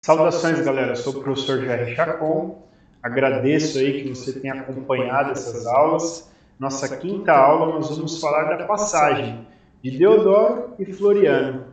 Saudações, galera. Eu sou o professor Jair Chacon. Agradeço aí que você tenha acompanhado essas aulas. Nossa quinta aula nós vamos falar da passagem de Deodoro e Floriano.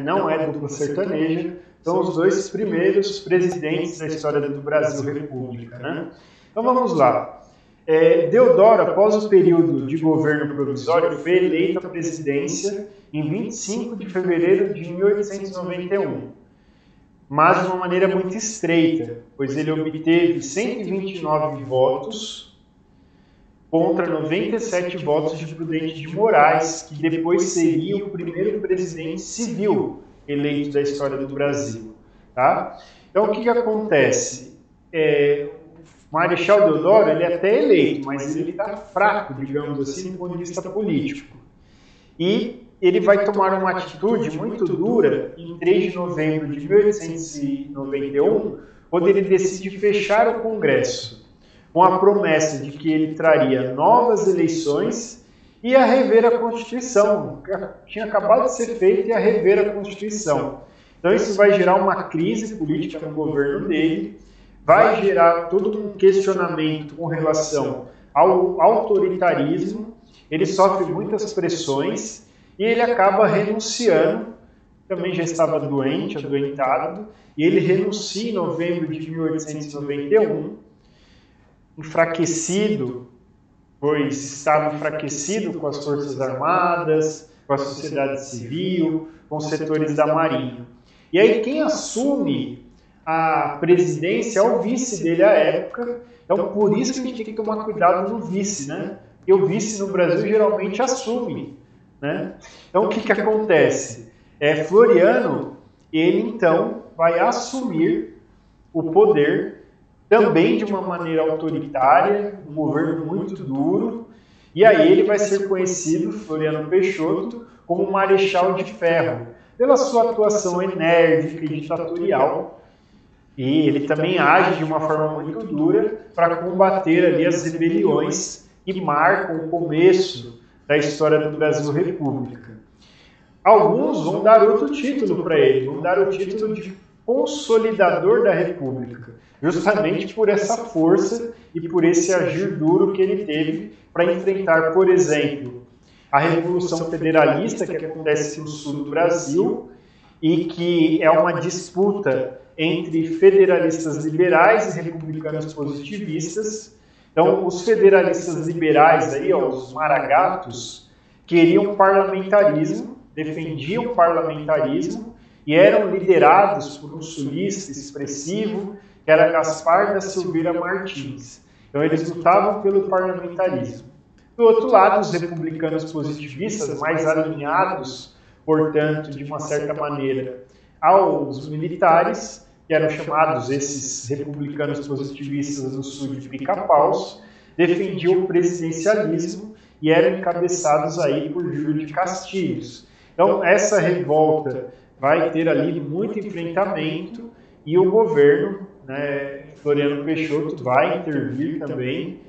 Não é dupla sertaneja, são os dois primeiros presidentes da história do Brasil República, né? Então vamos lá. Deodoro, após o período de governo provisório, foi eleito à presidência em 25 de fevereiro de 1891, mas de uma maneira muito estreita, pois ele obteve 129 votos contra 97 votos de Prudente de Moraes, que depois seria o primeiro presidente civil eleito da história do Brasil. Tá? Então, o que acontece? O Marechal Deodoro ele é até eleito, mas ele está fraco, digamos assim, do ponto de vista político. E ele vai tomar uma atitude muito dura em 3 de novembro de 1891, quando ele decide fechar o Congresso, com a promessa de que ele traria novas eleições e ia rever a Constituição. Tinha acabado de ser feito e ia rever a Constituição. Então isso vai gerar uma crise política no governo dele, vai gerar todo um questionamento com relação ao autoritarismo, ele sofre muitas pressões e ele acaba renunciando, também já estava doente, adoentado, e ele renuncia em novembro de 1891, enfraquecido, pois estava enfraquecido com as Forças Armadas, com a sociedade civil, com os setores da Marinha. E aí quem assume a presidência é o vice dele à época, então por isso que a gente tem que tomar cuidado no vice, né? Porque o vice no Brasil geralmente assume, né? Então o que acontece? Floriano, ele então vai assumir o poder também de uma maneira autoritária, um governo muito duro, e aí ele vai ser conhecido, Floriano Peixoto, como Marechal de Ferro, pela sua atuação enérgica e ditatorial. E ele também age de uma forma muito dura para combater ali as rebeliões que marcam o começo da história do Brasil República. Alguns vão dar outro título para ele, vão dar o título de Consolidador da República, justamente por essa força e por esse agir duro que ele teve para enfrentar, por exemplo, a Revolução Federalista que acontece no sul do Brasil e que é uma disputa entre federalistas liberais e republicanos positivistas. Então, os federalistas liberais, aí, os maragatos, queriam parlamentarismo, defendiam o parlamentarismo e eram liderados por um sulista expressivo, que era Gaspar da Silveira Martins. Então, eles lutavam pelo parlamentarismo. Do outro lado, os republicanos positivistas, mais alinhados, portanto, de uma certa maneira, aos militares, que eram chamados esses republicanos positivistas do sul de Pica-Paus, defendiam o presidencialismo e eram encabeçados aí por Júlio de Castilhos. Então, essa revolta vai ter ali muito enfrentamento e o governo, Floriano Peixoto, vai intervir também,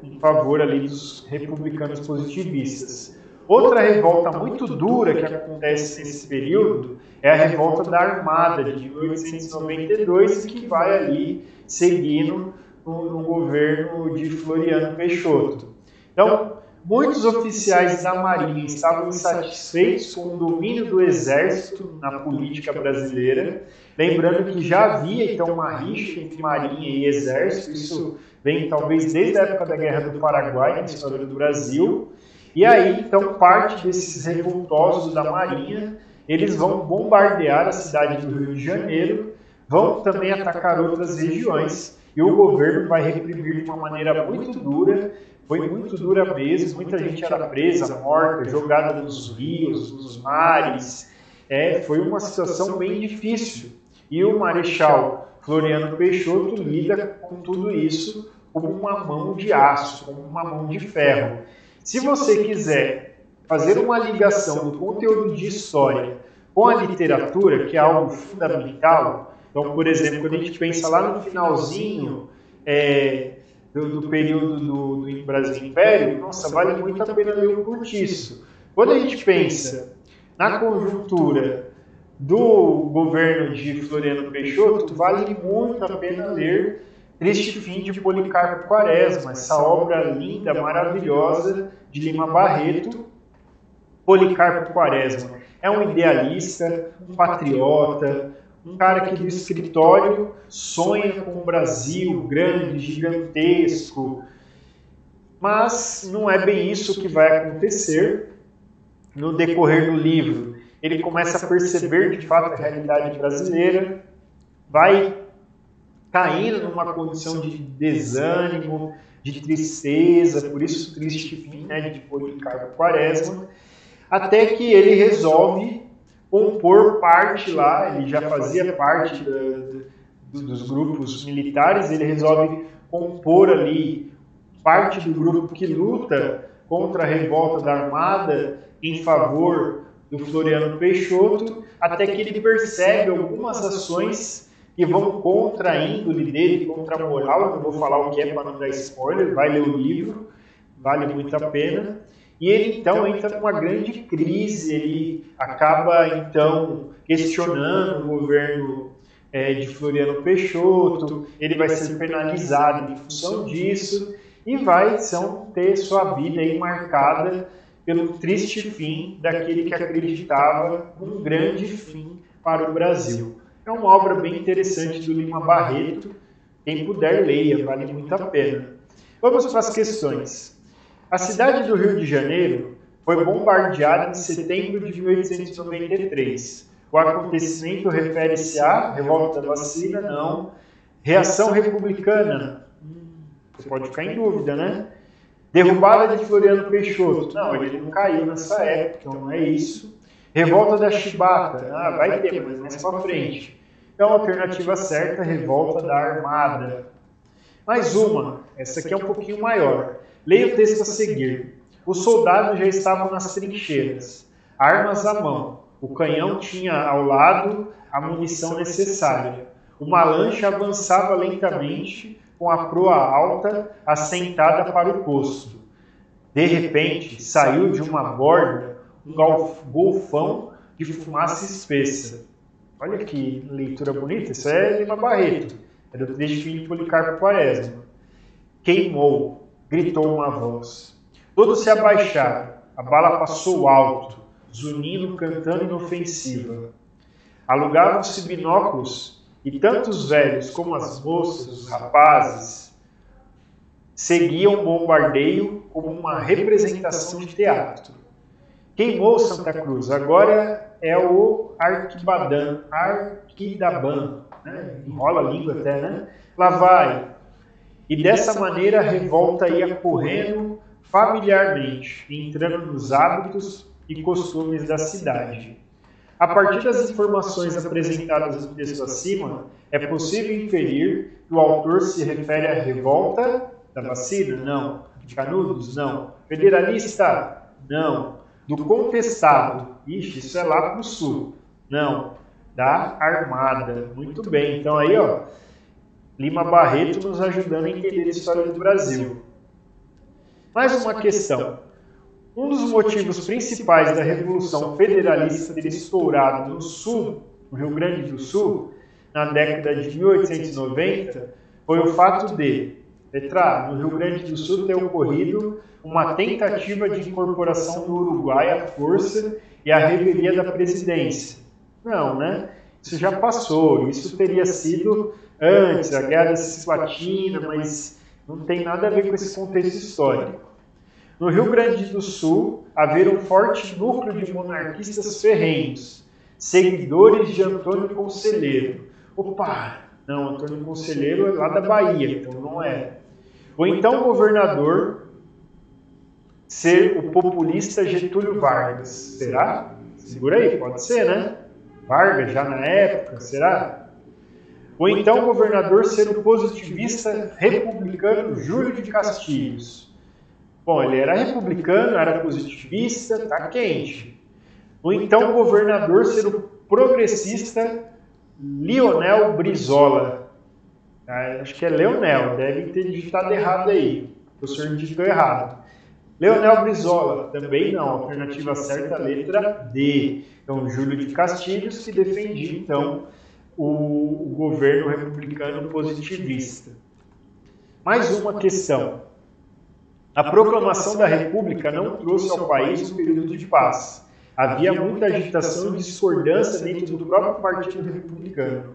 em favor ali dos republicanos positivistas. Outra revolta muito dura que acontece nesse período é a revolta da Armada de 1892, que vai ali seguindo no governo de Floriano Peixoto. Então, muitos oficiais da Marinha estavam insatisfeitos com o domínio do Exército na política brasileira, lembrando que já havia então uma rixa entre Marinha e Exército, isso vem talvez desde a época da Guerra do Paraguai, na história do Brasil. E aí, então, parte desses revoltosos da Marinha, eles vão bombardear a cidade do Rio de Janeiro, vão também atacar outras regiões, e o governo vai reprimir de uma maneira muito dura, foi muito dura mesmo, muita gente era presa, morta, jogada nos rios, nos mares, foi uma situação bem difícil. E o Marechal Floriano Peixoto lida com tudo isso como uma mão de aço, como uma mão de ferro. Se você quiser fazer uma ligação do conteúdo de história com a literatura, que é algo fundamental, então, por exemplo, quando a gente pensa lá no finalzinho do período do Brasil Império, nossa, vale muito a pena ler o Curtiço. Quando a gente pensa na conjuntura do governo de Floriano Peixoto, vale muito a pena ler Triste Fim de Policarpo Quaresma, essa obra linda, maravilhosa de Lima Barreto. Policarpo Quaresma é um idealista, um patriota, um cara que do escritório sonha com um Brasil grande, gigantesco, mas não é bem isso que vai acontecer. No decorrer do livro, ele começa a perceber de fato a realidade brasileira, vai caindo numa condição de desânimo, de tristeza, por isso Triste Fim, né, de Policarpo Quaresma, até que ele resolve compor parte lá, ele já fazia parte dos grupos militares, ele resolve compor ali parte do grupo que luta contra a revolta da Armada em favor do Floriano Peixoto, até que ele percebe algumas ações que vão contra a índole dele, contra a moral. Eu não vou falar o que é para não dar spoiler, vai ler o livro, vale muito a pena. E ele então entra numa grande crise, ele acaba então questionando o governo de Floriano Peixoto, ele vai ser penalizado em função disso e vai então ter sua vida aí marcada pelo triste fim daquele que acreditava num grande fim para o Brasil. É uma obra bem interessante do Lima Barreto, quem puder leia, vale muito a pena. Vamos para as questões. A cidade do Rio de Janeiro foi bombardeada em setembro de 1893. O acontecimento refere-se à revolta da vacina? Não. Reação republicana? Você pode ficar em dúvida, né? Derrubada de Floriano Peixoto? Não, ele não caiu nessa época, então não é isso. Revolta da Chibata? Ah, vai ter, mas mais para frente. Então, a alternativa certa, revolta da Armada. Mais uma, essa aqui é um pouquinho maior. Leia o texto a seguir. Os soldados já estavam nas trincheiras, armas à mão. O canhão tinha ao lado a munição necessária. Uma lancha avançava lentamente com a proa alta assentada para o posto. De repente, saiu de uma borda um golfão de fumaça espessa. Olha que leitura bonita, isso é Lima Barreto, é do Triste Fim de Policarpo Quaresma. Queimou, gritou uma voz. Todos se abaixaram, a bala passou alto, zunindo, cantando inofensiva. Alugavam-se binóculos e tanto os velhos como as moças, os rapazes, seguiam o bombardeio como uma representação de teatro. Queimou Santa Cruz, agora é o Arquidaban, né? Enrola a língua até, né? Lá vai. E dessa maneira a revolta ia correndo familiarmente, entrando nos hábitos e costumes da cidade. A partir das informações apresentadas no texto acima, é possível inferir que o autor se refere à revolta da vacina? Não. De Canudos? Não. Federalista? Não. Do contestado? Ixi, isso é lá para o sul. Não. Da Armada. Muito bem. Então aí, ó, Lima Barreto nos ajudando a entender a história do Brasil. Mais uma questão. Um dos motivos principais da Revolução Federalista ter estourado no Sul, no Rio Grande do Sul, na década de 1890, foi o fato de, letra A, no Rio Grande do Sul ter ocorrido uma tentativa de incorporação do Uruguai à força e a revelia da presidência. Não, né? Isso já passou, isso teria sido antes, a Guerra da Cisplatina, mas não tem nada a ver com esse contexto histórico. No Rio Grande do Sul, haver um forte núcleo de monarquistas ferrenhos, seguidores de Antônio Conselheiro. Opa, não, Antônio Conselheiro é lá da Bahia, então não é. Ou então governador ser o populista Getúlio Vargas. Será? Segura aí, pode ser, né? Vargas, já na época, será? Ou então governador ser o positivista republicano Júlio de Castilhos. Bom, ele era republicano, era positivista, tá quente. Ou então governador ser o progressista Leonel Brizola. Acho que é Leonel, deve ter digitado errado aí. O professor digitou errado. Leonel Brizola, também não. Alternativa certa, letra D. Então, Júlio de Castilhos, que defendia, então, o governo republicano positivista. Mais uma questão. A proclamação da República não trouxe ao país um período de paz. Havia muita agitação e discordância dentro do próprio Partido Republicano.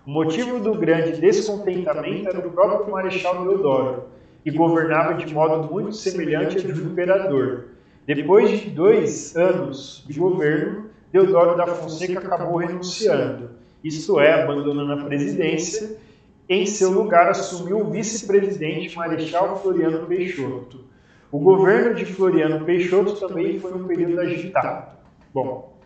O motivo do grande descontentamento era o próprio Marechal Deodoro, que governava de modo muito semelhante ao do imperador. Depois de 2 anos de governo, Deodoro da Fonseca acabou renunciando, isto é, abandonando a presidência. Em seu lugar assumiu o vice-presidente Marechal Floriano Peixoto. O governo de Floriano Peixoto também foi um período agitado. Bom,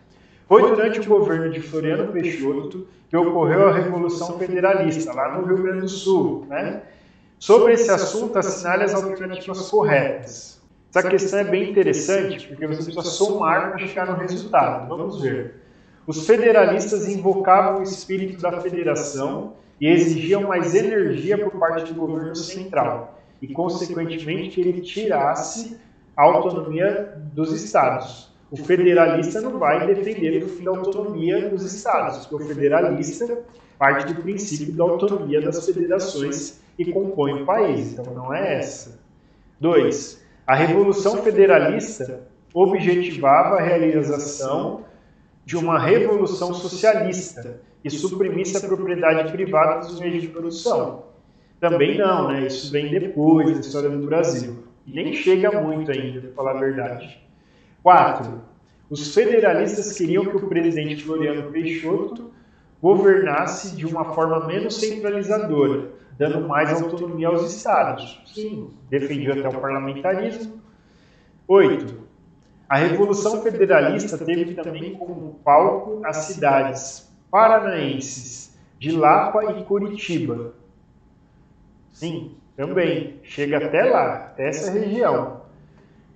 foi durante o governo de Floriano Peixoto que ocorreu a Revolução Federalista, lá no Rio Grande do Sul, né? Sobre esse assunto, assinale as alternativas corretas. Essa questão é bem interessante, porque você precisa somar para chegar no resultado. Vamos ver. Os federalistas invocavam o espírito da federação e exigiam mais energia por parte do governo central, e, consequentemente, que ele tirasse a autonomia dos estados. O federalista não vai defender o fim da autonomia dos estados, porque o federalista parte do princípio da autonomia das federações que compõem o país, então não é essa. 2. A Revolução Federalista objetivava a realização de uma revolução socialista que suprimisse a propriedade privada dos meios de produção. Também não, né? Isso vem depois da história do Brasil. E nem chega muito ainda, para falar a verdade. 4. Os federalistas queriam que o presidente Floriano Peixoto governasse de uma forma menos centralizadora, dando mais autonomia aos estados. Sim, defendia até o parlamentarismo. 8. A Revolução Federalista teve também como palco as cidades paranaenses de Lapa e Curitiba. Sim, também. Chega até lá, até essa região.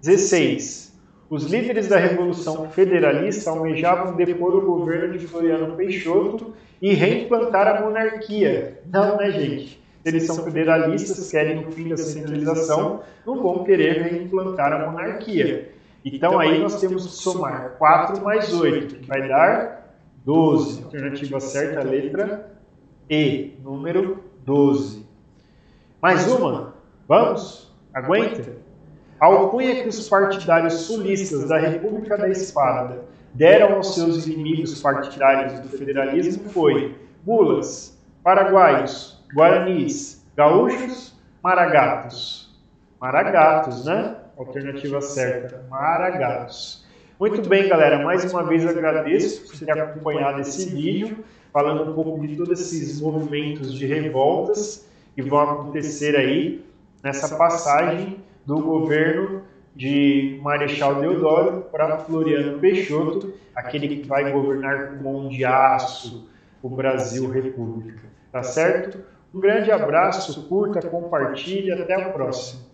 16. Os líderes da Revolução Federalista almejavam depor o governo de Floriano Peixoto e reimplantar a monarquia. Não, né, gente? Eles são federalistas, querem o fim da centralização, não vão querer reimplantar a monarquia. Então aí nós temos que somar 4 mais 8, que vai dar 12. Alternativa certa, letra E, número 12. Mais uma? Vamos? Aguenta? A alcunha que os partidários sulistas da República da Espada deram aos seus inimigos partidários do federalismo foi mulas, paraguaios, guaranis, gaúchos, maragatos. Maragatos, né? Alternativa certa, maragatos. Muito bem, galera. Mais uma vez agradeço por ter acompanhado esse vídeo, falando um pouco de todos esses movimentos de revoltas que vão acontecer aí nessa passagem do governo de Marechal Deodoro para Floriano Peixoto, aquele que vai governar com mão de aço o Brasil República. Tá certo? Um grande abraço, curta, compartilhe, até a próxima.